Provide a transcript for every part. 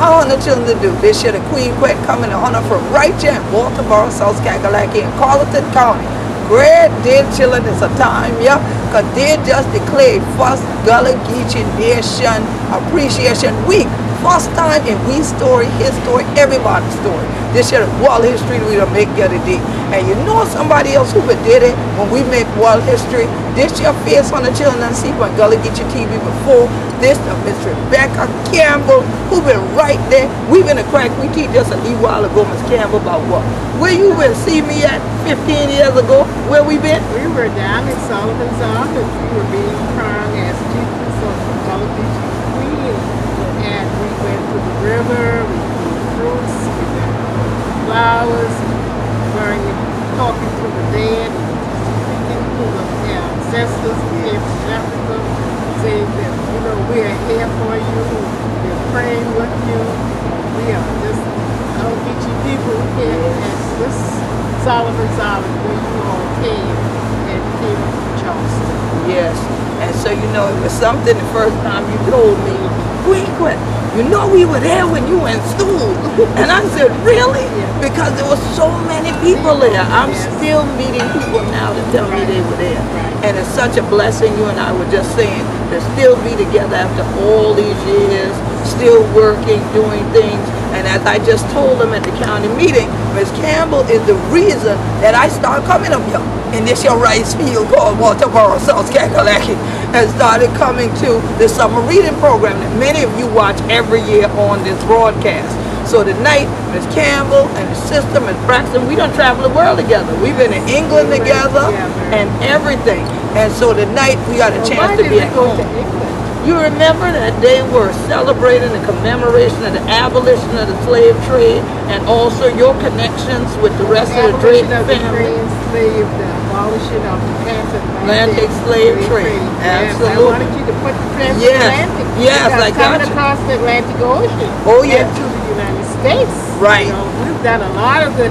all the children to do. This year the Queen Quet coming to honor from right here in Baltimore, South Carolina, in Colleton County. Great day, children, it's a time, yeah, because they just declared first Gullah Geechee Nation Appreciation Week. First time in we story, his story, everybody's story. This year, world history we don't make the other day. And you know somebody else who did it when we make world history. This your face on the children and see on Gullah Geechee TV before. This the Miss Rebecca Campbell who been right there. We been a crack. We teach just a little while ago, Miss Campbell, about what? Where you been see me at 15 years ago? Where we been? We were down in Sullivan's office. We were being crowned as chiefess of Gullah Geechee Queen. And we went to the river, we grew fruits, we got flowers, burning, talking to the dead, speaking to the ancestors who came from Africa, saying that, you know, we are here for you, we're praying with you, we are just Gullah Geechee people here at this Sullivan's Island where you all came and came up from Charleston. Yes, and so you know, it was something the first time you told me, Queen Quet, you know we were there when you were in school. And I said, really? Because there were so many people there. I'm still meeting people now to tell me they were there. And it's such a blessing, you and I were just saying, to still be together after all these years, still working, doing things. And as I just told them at the county meeting, Ms. Campbell is the reason that I started coming up here in this your rice field called Baltimore, South Carolina, and started coming to the summer reading program that many of you watch every year on this broadcast. So tonight, Ms. Campbell and the sister, Ms. Braxton, we done traveled the world together. We've been in England together and everything. And so tonight, we got a chance to be at home. You remember that they were celebrating the commemoration of the abolition of the slave trade and also your connections with the rest of the Drake family. The abolishing of the transatlantic slave trade. Absolutely. I wanted you to put the transatlantic. Yes, I got coming you. Across the Atlantic Ocean. Oh, yeah. To the United States. Right. You know, we've done a lot of the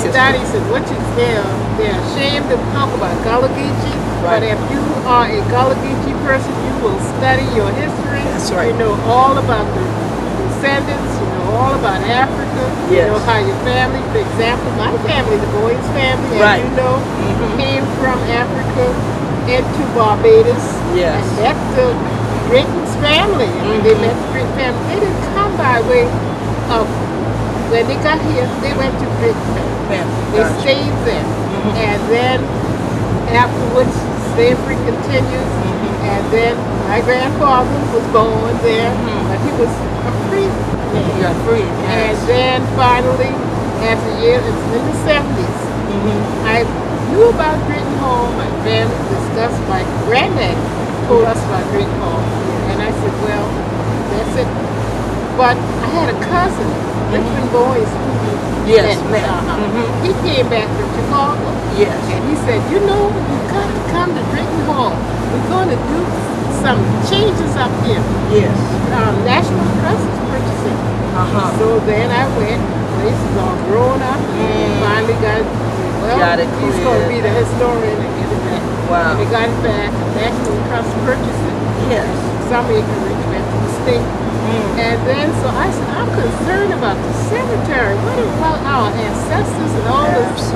studies and what they're ashamed to talk about Gullah Geechee. Right. But if you are a Gullah Geechee person, you will study your history. That's right. You know all about the descendants. You know all about Africa. Yes. You know how your family, for example, my family, the Boyes family, as you know, came from Africa into Barbados. Yes. And met the Drayton's family. And when they met the Drayton family, they didn't come by way of, when they got here, they went to Drayton family. They stayed there. And then afterwards, slavery continued. And then my grandfather was born there, but he was a free man. You got free, yes. And then finally, after years, it's in the 70s, I knew about Drayton Hall. My family discussed, my granddad told us about Drayton Hall. And I said, well, that's it. But I had a cousin, Richmond Boyes, yes, he came back from Chicago. Yes. And he said, you know, you've got to come to Drayton Hall. We're going to do some changes up here. Yes. National Trust is purchasing. So then I went, place is all grown up, and finally he's going to be the historian and get it back. Wow. And they got it back, National Trust purchased it. Yes. Some acreage went to the state. And then, so I said, I'm concerned about the cemetery. What about our ancestors and all this?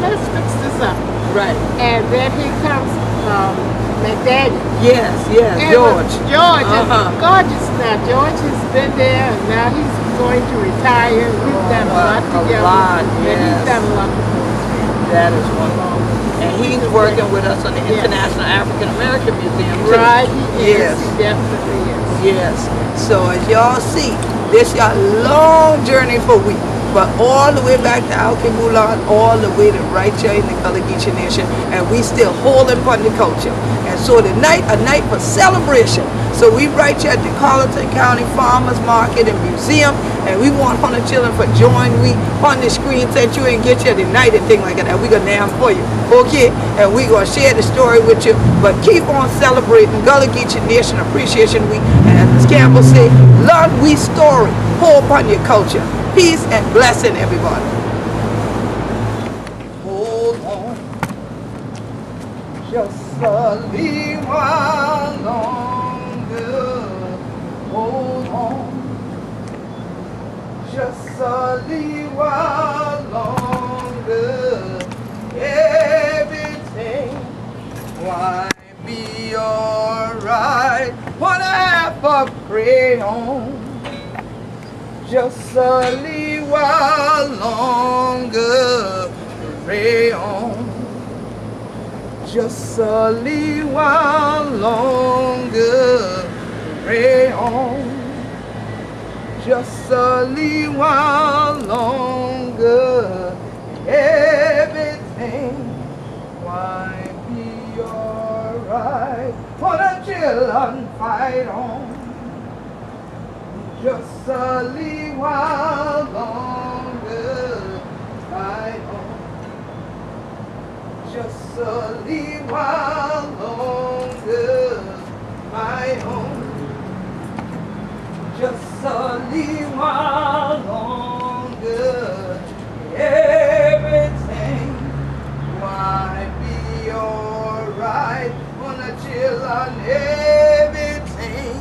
Let's fix this up. Right. And then here comes McDaniel. Yes, George. George is gorgeous now. George has been there, and now he's going to retire. We've done a lot together. He's done a lot together. That is wonderful. And he's working with us on the International African American Museum too. Right, he is. He definitely is. Yes. So as y'all see, this is a long journey for we. But all the way back to Alkebulan, all the way to right here in the Gullah Geechee Nation, and we still holding on the culture. And so tonight, a night for celebration. So we right here at the Colleton County Farmers Market and Museum, and we want 100 children for join we on the screen, set you and get you tonight and thing like that. We gonna name for you, okay? And we gonna share the story with you. But keep on celebrating Gullah Geechee Nation Appreciation Week. And as Ms. Campbell say, learn we story, hold upon your culture. Peace and blessing, everybody. Hold on, just a little while longer. Hold on, just a little while longer, everything why be alright. What I have to pray on, just a little while longer, pray on. Just a little while longer, pray on. Just a little while longer, everything why be alright. For the children fight on. Just a little while longer, fight on. Just a little while longer, fight on. Just a little while longer, everything why be alright. On the children, everything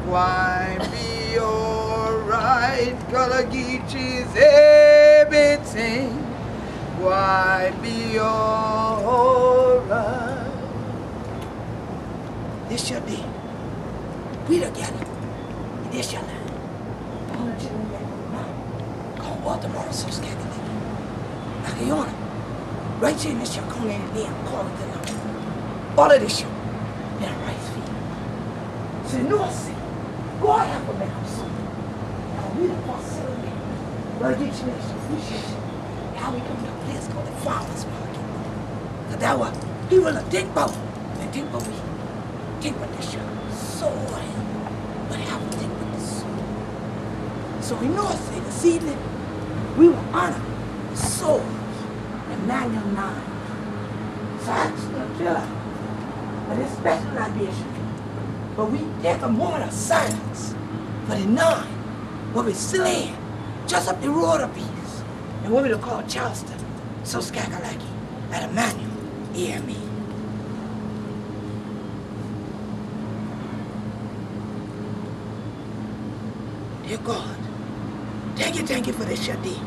why be alright. Gullah Geechee's everything why be alright. This your day. We together. This your land. All the children that come Baltimore, Saskatchewan. Akiona. Right here in this your corner there, Colleton County. All of this your in a rice field. So no see. God have a man of something. Now we the facility. But Geechee Nation Appreciation. How we come to a place called the Farmers Market. Cause that was people will think about and think about we. Think about this year. Soil. But have to think about this soul. So we know say this evening we will honor the soul of Emanuel Nine. So I'm just gonna tell her but it's special libation. But we take a moment of silence for the nine where we still in, just up the road a piece. And what we call Charleston, Saskatchewan, at Emanuel, EME. Dear God, thank you for this your day.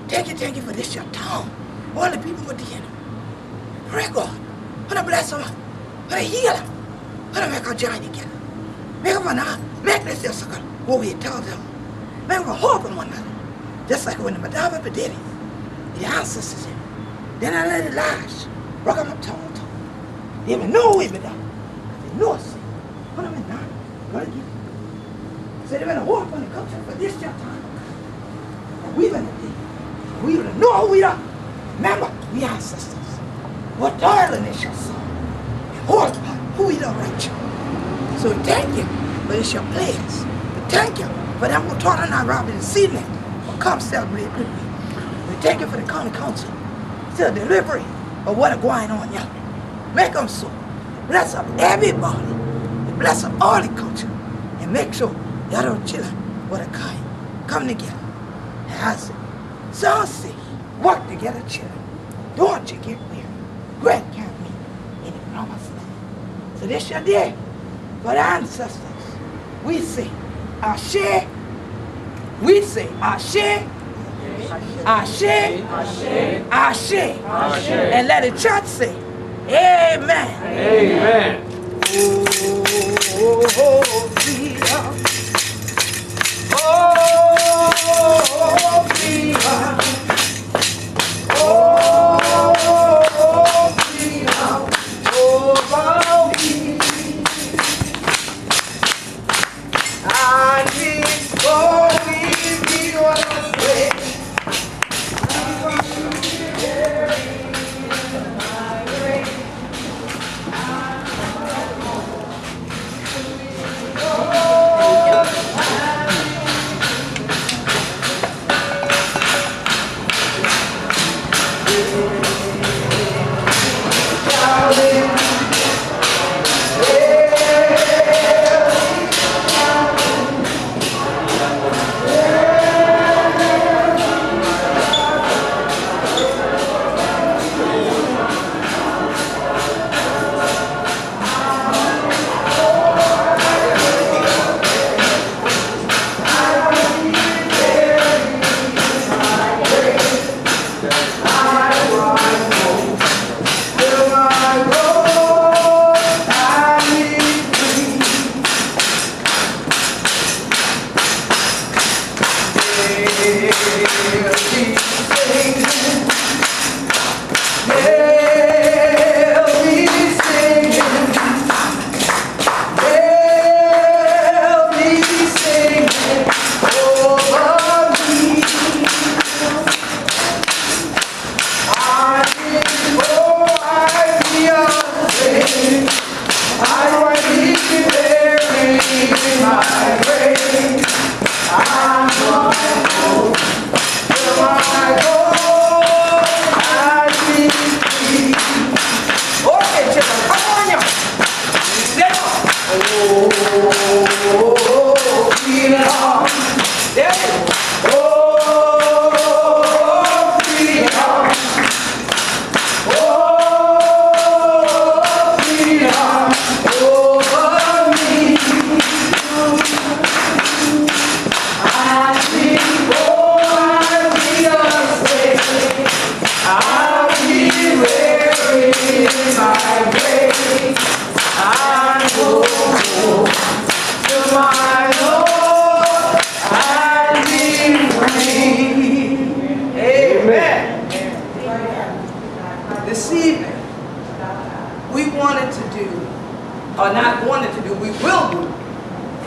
Thank you for this your town. All the people were the enemy. Pray God, for the bless them, for the heal them, for the make our journey together. Make them now, make this your circle, what we tell them. Make them hope in one another. Just like when the Madonna did it, the ancestors did it. Then I let it lash, broke them up tongue. They even know we be done. They know us. Put them in now, gotta get it. So they've been a hope on the culture for this your time. And we've been a day. We don't know who we are. Remember, we ancestors. What darling is your son? And hold upon who we don't right you. So we thank you for this your place. We thank you for them who taught on our Robin this evening. Come celebrate with me. We thank you for the county council. Still delivery of what is going on here. Make them so. Bless up everybody. Bless up all the culture. And make sure the other children what a kind come together. And I say, so say, work together, children. Don't you get weary. Great can't meet in the promised land. So this your day for the ancestors. We say, Ashe. We say, Ashe. Ashe. Ashe. Ashe. Ashe. And let the church say, Amen. Amen. Oh, freedom. Oh, freedom. Oh, freedom. Over me. And it's going be on the way. be weary in my way. I go to my Lord and be free. Amen. This evening, we wanted to do, or not wanted to do, we will do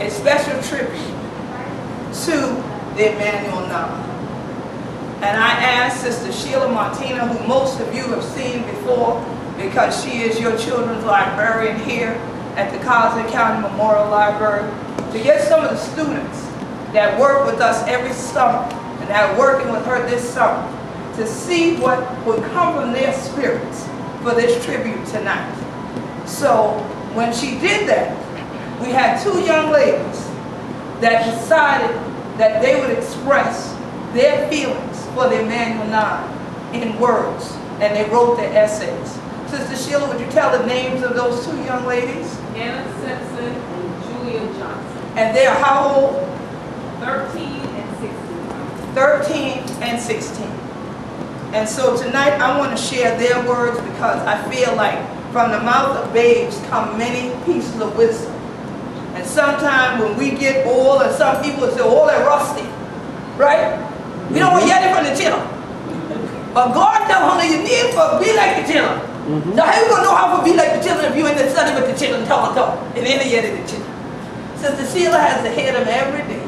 a special tribute to the Emanuel Nine. And I asked Sister Sheila Martina, who most of you have seen before because she is your children's librarian here at the Colleton County Memorial Library, to get some of the students that work with us every summer and that are working with her this summer to see what would come from their spirits for this tribute tonight. So when she did that, we had two young ladies that decided that they would express their feelings for the Emanuel Nine in words, and they wrote their essays. Sister Sheila, would you tell the names of those two young ladies? Anna Simpson and Julia Johnson. And they are how old? 13 and 16. 13 and 16. And so tonight I want to share their words because I feel like from the mouth of babes come many pieces of wisdom. And sometimes when we get old, and some people say, oh, they're rusty, right? We don't want to hear it from the children. But God knows how you need for be like the children. So how you going to know how to be like the children if you in the study with the children, talk, and then yet the children? Sister Sheila has to hear them every day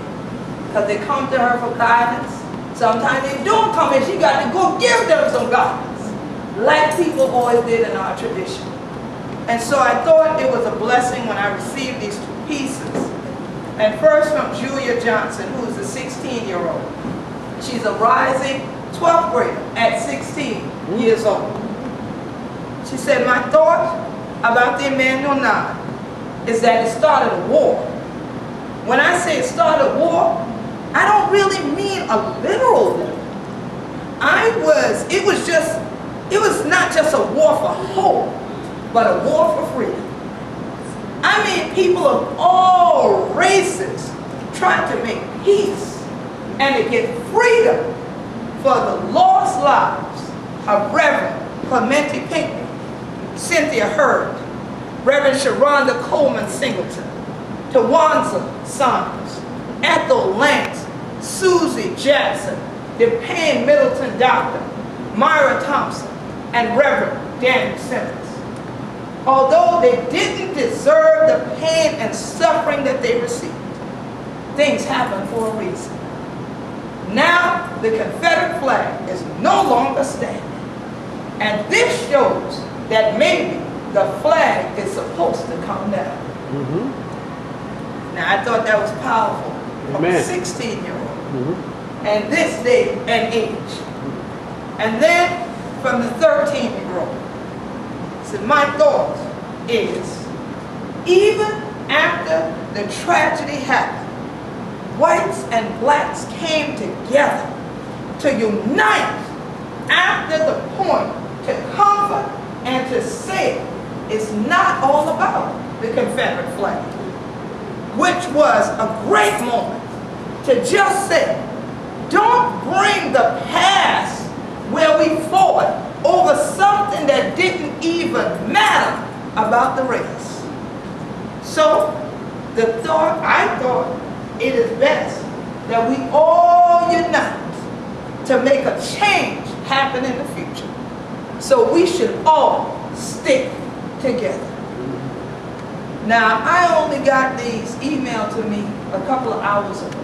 because they come to her for guidance. Sometimes they don't come and she got to go give them some guidance, like people always did in our tradition. And so I thought it was a blessing when I received these two pieces. And first from Julia Johnson, who is a 16-year-old. She's a rising 12th grader at 16 years old. She said, my thought about the Emanuel Nine is that it started a war. When I say it started a war, I don't really mean a literal war. It was not just a war for hope, but a war for freedom. I mean, people of all races trying to make peace and to get freedom for the lost lives of Reverend Clementi Pinckney, Cynthia Hurd, Reverend Sharonda Coleman Singleton, Tawanza Saunders, Ethel Lance, Susie Jackson, DePayne Middleton Doctor, Myra Thompson, and Reverend Daniel Simmons. Although they didn't deserve the pain and suffering that they received, things happen for a reason. Now the Confederate flag is no longer standing. And this shows that maybe the flag is supposed to come down. Now I thought that was powerful from a 16-year-old. And this day and age. And then from the 13-year-old. So my thought is, even after the tragedy happened, whites and blacks came together to unite after the point to comfort and to say it's not all about the Confederate flag, which was a great moment to just say, don't bring the past where we fought over something that didn't even matter about the race. So I thought it is best that we all unite to make a change happen in the future. So we should all stick together. Now, I only got these emailed to me a couple of hours ago.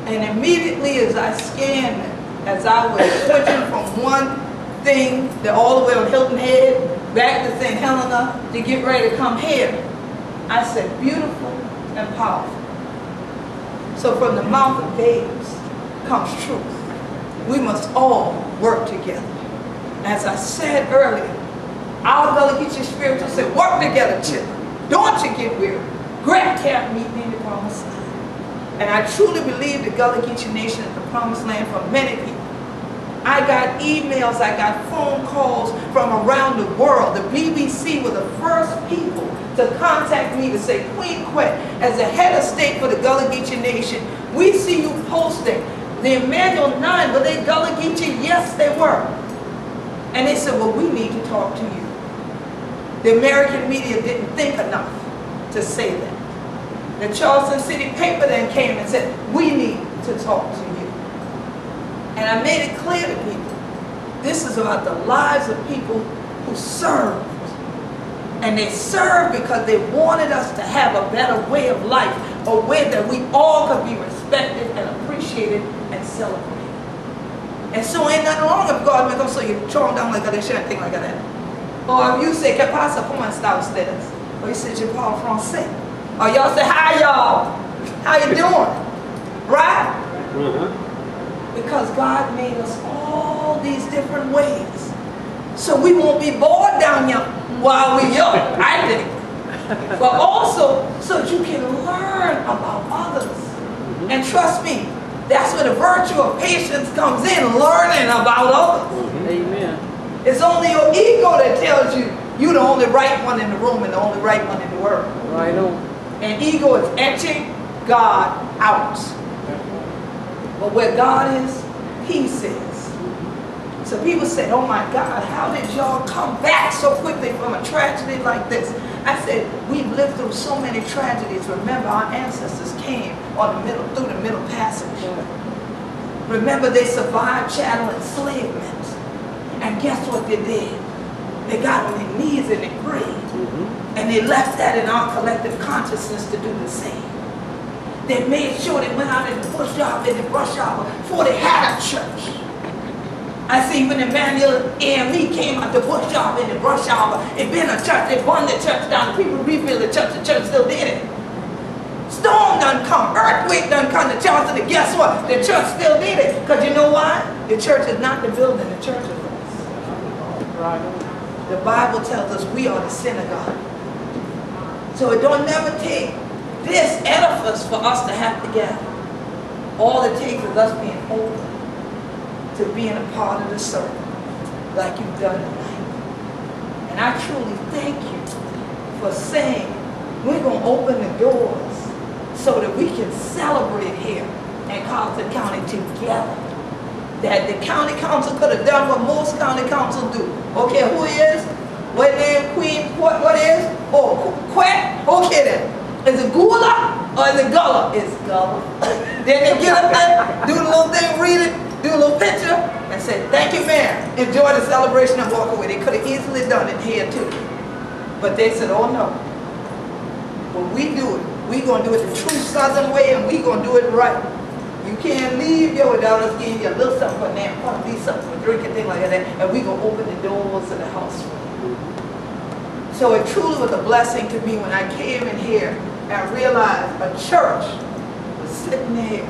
And immediately as I scanned them, as I was switching from one thing all the way on Hilton Head back to St. Helena to get ready to come here, I said beautiful and powerful. So from the mouth of babes comes truth. We must all work together. As I said earlier, our Gullah Geechee spiritual said, work together, children. Don't you get weary. Grab camp, meet me in the promised land. And I truly believe the Gullah Geechee Nation is the promised land for many people. I got emails, I got phone calls from around the world. The BBC were the first people to contact me to say, Queen Quet, as the head of state for the Gullah Geechee Nation, we see you posting the Emanuel Nine, were they Gullah Geechee? Yes, they were. And they said, well, we need to talk to you. The American media didn't think enough to say that. The Charleston City paper then came and said, we need to talk to you. And I made it clear to people, this is about the lives of people who served. And they served because they wanted us to have a better way of life, a way that we all could be respected and appreciated and celebrated. And so ain't nothing wrong if God make them so you throw them down like that, share thing like that. Or if you say, ¿Qué pasa? ¿Cómo está ustedes? Or you say, Je parle français. Or y'all say, hi y'all. How you doing? Right? Because God made us all these different ways. So we won't be bored down here while we're young, I think. But also so that you can learn about others. And trust me, that's where the virtue of patience comes in, learning about others. Amen. It's only your ego that tells you you're the only right one in the room and the only right one in the world. Right on. And ego is etching God out. But where God is, peace is. So people said, oh my God, how did y'all come back so quickly from a tragedy like this? I said, we've lived through so many tragedies. Remember, our ancestors came through the Middle Passage. Remember, they survived chattel enslavement. And guess what they did? They got on their knees and they prayed. And they left that in our collective consciousness to do the same. They made sure they went out in the bush yard, in the brush yard, before they had a church. I see when Emanuel Nine came out the bush yard, in the brush yard, it been a church, they burned the church down, the people rebuilt the church still did it. Storm done come, earthquake done come to Charleston, and guess what? The church still did it. Because you know why? The church is not the building, the church is us. Right. The Bible tells us we are the synagogue. So it don't never take this edifice for us to have to gather. All it takes is us being open to being a part of the circle, like you've done tonight. And I truly thank you for saying we're going to open the doors so that we can celebrate here in Colleton County together. That the county council could have done what most county councils do. Okay, who is? What name? Queen Quet? What is? Oh, Quet? Okay then. Is it Gullah or is it Gullah? It's Gullah. Then they get up there, do the little thing, read it, do a little picture, and say, thank you, ma'am. Enjoy the celebration and walk away. They could have easily done it here too. But they said, oh no. When we do it, we're going to do it the true Southern way, and we're going to do it right. You can't leave here without us giving you a little something for them, probably something for drink and things like that, and we're going to open the doors of the house for you. So it truly was a blessing to me when I came in here and realized a church was sitting there.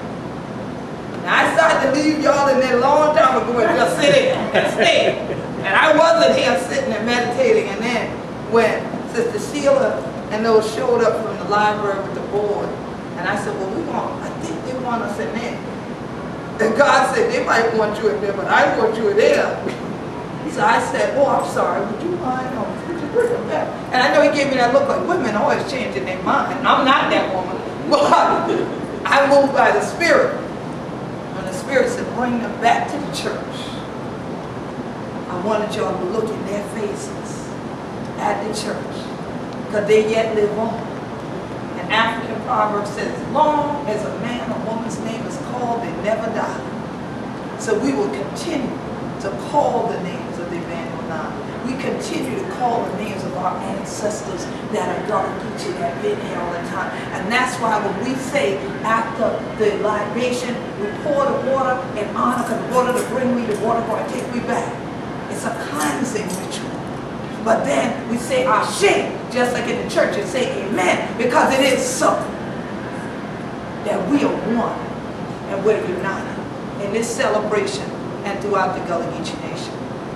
Now I started to leave y'all in there a long time ago and just sit in and stay. And I wasn't here sitting and meditating, and then when Sister Sheila and those showed up from the library with the board, and I said, well, I think they want us in there. And God said, they might want you in there, but I want you in there. So I said, oh, I'm sorry, would you mind? Would you bring them back? And I know he gave me that look like women always changing their mind. I'm not that woman, but I moved by the Spirit. When the Spirit said, bring them back to the church, I wanted y'all to look in their faces at the church, because they yet live on. An African proverb says, as long as a man or woman's name is called, they never die. So we will continue to call the names of the Emanuel Nine. We continue to call the names of our ancestors that are Gullah Geechee that have been here all the time. And that's why when we say after the libation, we pour the water in honor, because the water to bring me, the water going to take me back. It's a cleansing ritual. But then we say Ashe, just like in the church, and say amen, because it is so. That we are one and we're united in this celebration and throughout the Gullah Geechee Nation.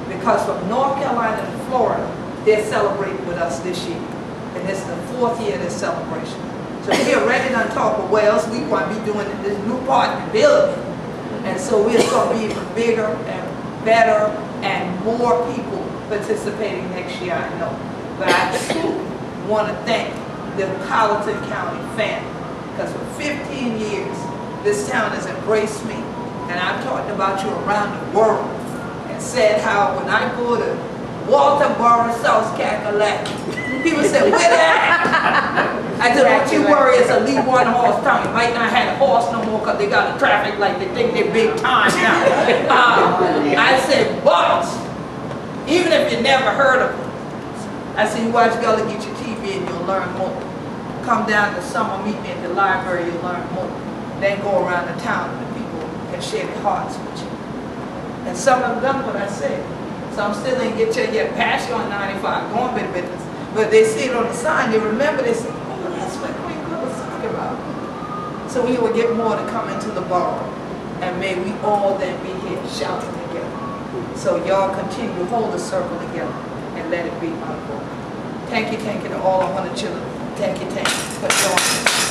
Because from North Carolina to Florida, they're celebrating with us this year. And this is the 4th year of this celebration. So we are ready to talk about what else we want to be doing in this new part of the building. And so we're going to be even bigger and better and more people participating next year, I know. But I truly want to thank the Colleton County family, because for 15 years, this town has embraced me, and I've talked about you around the world. And and said how when I go to Walterboro, South Carolina, people said, where that? I said, don't you worry, it's a leave one horse town. You might not have a horse no more because they got a traffic light. They think they're big time now. I said, but even if you never heard of them, I said, you watch Gullah Geechee TV and you'll learn more. Come down to summer, meet me at the library, you'll learn more. Then go around the town and the people can share their hearts with you. And some have done what I said. Some still ain't get you yet past you on 95, going bit of business. But they see it on the sign, they remember, they say, oh, that's what Queen Quet was talking about. So we will get more to come into the borough. And may we all then be here shouting together. So y'all continue to hold the circle together and let it be unbroken. Thank you to all 100 children. Thank you for joining.